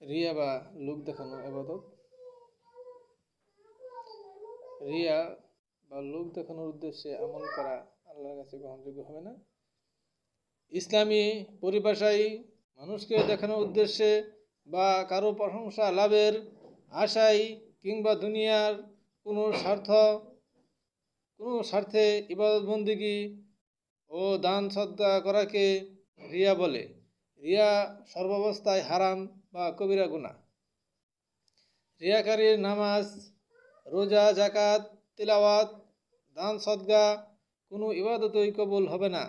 রিয়া বা লোক দেখানো ইবাদত। রিয়া বা লোক দেখানোর উদ্দেশ্যে আমল করা আল্লাহর কাছে গ্রহণযোগ্য হবে না। ইসলামী পরিভাষায় মানুষকে দেখানোর উদ্দেশ্যে বা কারো প্রশংসা লাভের আশায় কিংবা দুনিয়ার কোনো স্বার্থে ইবাদত বন্দেগী ও দান সদ্গা করাকে রিয়া বলে। রিয়া সর্বাবস্থায় হারাম বা কবিরা গুনাহ। রিয়াকারীর নামাজ, রোজা, জাকাত, তিলাওয়াত, দান সদ্গা কোনো ইবাদতই কবুল হবে না।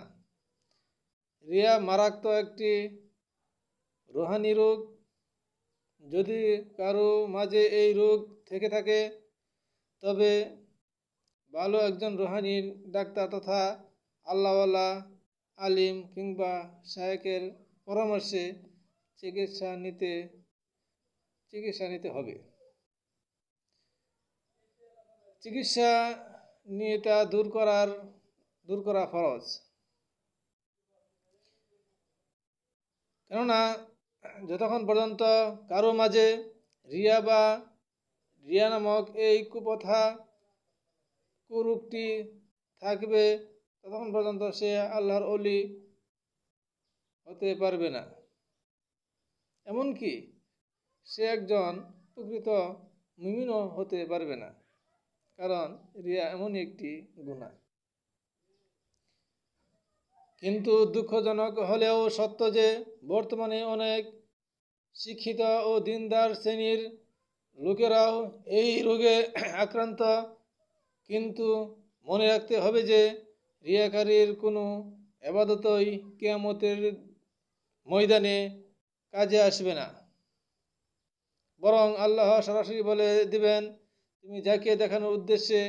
রিয়া মারাত্মক একটি রুহানি রোগ। যদি কারো মাঝে এই রোগ থেকে থাকে তবে ভালো একজন রুহানি ডাক্তার তথা আল্লাহওয়ালা আলিম কিংবা শায়েখের পরামর্শে চিকিৎসা নিতে হবে। চিকিৎসা নিয়ে তা দূর করা ফরজ। কেননা যতক্ষণ পর্যন্ত কারো মাঝে রিয়া বা রিয়া নামক এই কুরূপটি থাকবে ততক্ষণ পর্যন্ত সে আল্লাহর ওলি হতে পারবে না। এমনকি সে একজন প্রকৃত মুমিনও হতে পারবে না, কারণ রিয়া এমনই একটি গুনাহ। কিন্তু দুঃখজনক হলেও সত্য যে বর্তমানে অনেক শিক্ষিত ও দিনদার শ্রেণীর লোকেরাও এই রোগে আক্রান্ত। কিন্তু মনে রাখতে হবে যে রিয়াকারীর কোনো ইবাদতই কিয়ামতের ময়দানে কাজে আসবে না, বরং আল্লাহ সরাসরি বলে দিবেন, তুমি যাকে দেখানোর উদ্দেশ্যে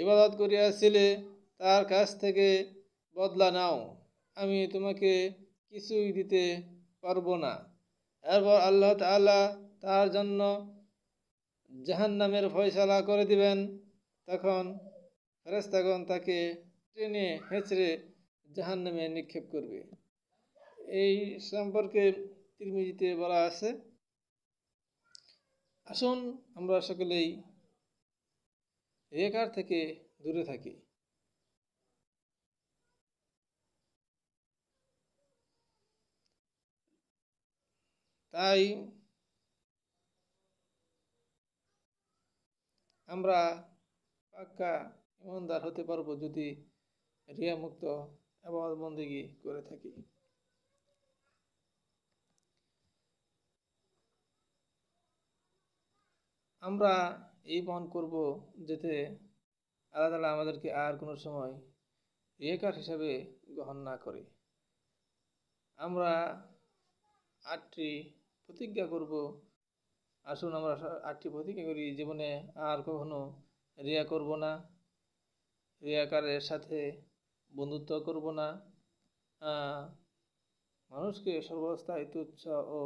ইবাদত করিয়াছিলে তার কাছ থেকে বদলা নাও, আমি তোমাকে কিছুই দিতে পারবো না। এরপর আল্লাহ তাআলা তার জন্য জাহান্নামের ফয়সালা করে দিবেন। তখন ফেরেশতাগণ তাকে টেনে হেঁচড়ে জাহান্নামে নিক্ষেপ করবে। এই সম্পর্কে তিরমিজিতে বলা আছে। আসুন আমরা সকলেই রিয়াকার থেকে দূরে থাকি। তাই আমরা পাক্কা ইমানদার হতে পারবো যদি রিয়া মুক্ত ইবাদত বন্দেগী করে থাকি। আমরা এই প্রমাণ করব যাতে আল্লাহ তাআলা আমাদেরকে আর কোনো সময় রিয়াকার হিসাবে গ্রহণ না করে। আমরা 8টি প্রতিজ্ঞা করব। আসুন আমরা 8টি প্রতিজ্ঞা করি, জীবনে আর কখনো রিয়া করব না, রিয়াকারের সাথে বন্ধুত্ব করব না, মানুষকে সর্বস্থায় তুচ্ছ ও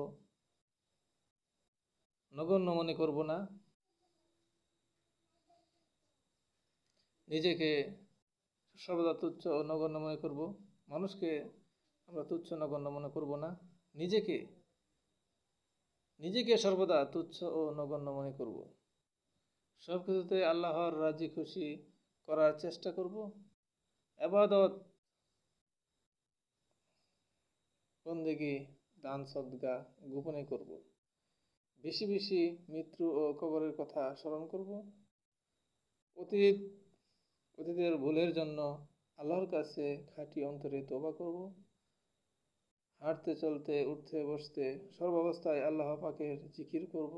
নগণ্য মনে করব না, নিজেকে সর্বদা তুচ্ছ ও নগণ্য মনে করব। মানুষকে আমরা তুচ্ছ নগণ্য মনে করব না, নিজেকে সর্বদা তুচ্ছ ও নগণ্য মনে করব। সব কিছুতে আল্লাহর রাজি খুশি করার চেষ্টা করব। ইবাদত বন্দেগী দান সদকা গোপনে করব। বেশি বেশি মৃত্যু ও কবরের কথা স্মরণ করব। অতীতের ভুলের জন্য আল্লাহর কাছে খাঁটি অন্তরে তওবা করব। হাঁটতে চলতে উঠতে বসতে সর্বাবস্থায় আল্লাহ পাকের জিকির করব।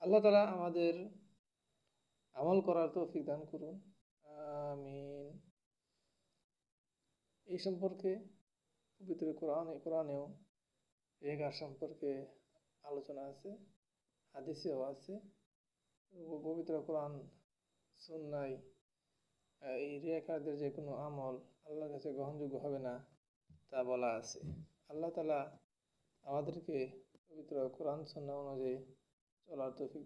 আল্লাহ তাআলা আমাদের আমল করার তৌফিক দান করুন, আমিন। এই সম্পর্কে পবিত্র কোরআনেও রিয়াকার সম্পর্কে আলোচনা আছে, হাদিসেও আছে। পবিত্র কোরআন সুন্নাহয় এই রিয়াকারদের যে কোনো আমল আল্লাহর কাছে গ্রহণযোগ্য হবে না তা বলা আছে। আল্লাহ তাআলা আমাদেরকে পবিত্র কোরআন সুন্নাহ অনুযায়ী চলার তৌফিক